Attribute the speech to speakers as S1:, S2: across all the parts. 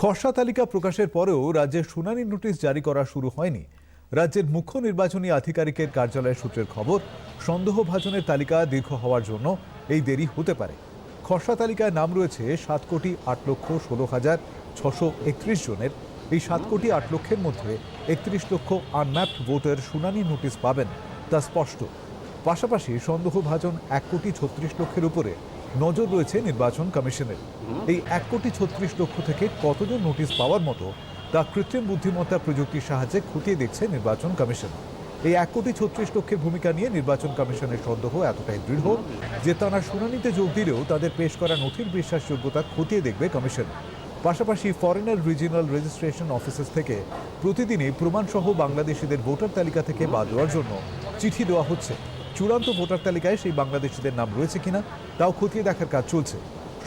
S1: খসড়া তালিকা প্রকাশের পরেও রাজ্যের শুনানির নোটিশ জারি করা শুরু হয়নি। রাজ্যের মুখ্য নির্বাচনী আধিকারিকের কার্যালয়ের সূত্রের খবর, সন্দেহভাজনের তালিকা দীর্ঘ হওয়ার জন্য এই দেরি হতে পারে। খসড়া তালিকায় নাম রয়েছে 7,08,16,631 জনের। এই 7,08,00,000-এর মধ্যে 31 লক্ষ আনম্যাপড ভোটার শুনানির নোটিশ পাবেন, তা স্পষ্ট। পাশাপাশি সন্দেহভাজন 1,36,00,000-এর উপরে নজর রয়েছে নির্বাচন কমিশনের। এই 1,36,00,000 থেকে কতজন নোটিশ পাওয়ার মতো তা কৃত্রিম বুদ্ধিমত্তা প্রযুক্তির সাহায্যে খতিয়ে দেখছে নির্বাচন কমিশন। এই 1,36,00,000-এর ভূমিকা নিয়ে নির্বাচন কমিশনের সন্দেহ এতটাই দৃঢ় যে তারা শুনানিতে যোগ দিলেও তাদের পেশ করা নথির বিশ্বাসযোগ্যতা খতিয়ে দেখবে কমিশন। পাশাপাশি ফরেনার রিজিওনাল রেজিস্ট্রেশন অফিসেস থেকে প্রতিদিনই প্রমাণসহ বাংলাদেশিদের ভোটার তালিকা থেকে বাদ দেওয়ার জন্য চিঠি দেওয়া হচ্ছে। চূড়ান্ত ভোটার তালিকায় সেই বাংলাদেশিদের নাম রয়েছে কিনা তাও খতিয়ে দেখার কাজ চলছে।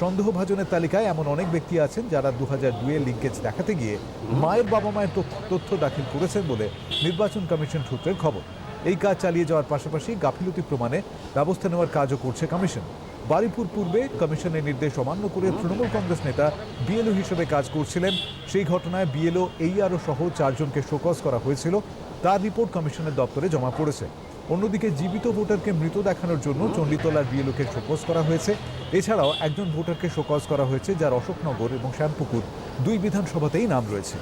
S1: সন্দেহভাজনের তালিকায় এমন অনেক ব্যক্তি আছেন যারা 2002-এর লিঙ্কেজ দেখাতে গিয়ে মায়ের বাবা মায়ের তথ্য দাখিল করেছেন বলে নির্বাচন কমিশন সূত্রের খবর। এই কাজ চালিয়ে যাওয়ার পাশাপাশি গাফিলতি প্রমাণে ব্যবস্থা নেওয়ার কাজও করছে কমিশন। বারুইপুর পূর্বে কমিশনের নির্দেশ অমান্য করে তৃণমূল কংগ্রেস নেতা বিএলও হিসেবে কাজ করছিলেন। সেই ঘটনায় বিএলও এইআরও সহ 4 জনকে শোকজ করা হয়েছিল। তার রিপোর্ট কমিশনের দপ্তরে জমা পড়েছে। অন্যদিকে জীবিত ভোটারকে মৃত দেখানোর জন্য চণ্ডীতলার বিএলওকে শোকজ করা হয়েছে। এছাড়াও একজন ভোটারকে শোকজ করা হয়েছে যার অশোকনগর এবং শ্যামপুকুর 2 বিধানসভাতেই নাম রয়েছে।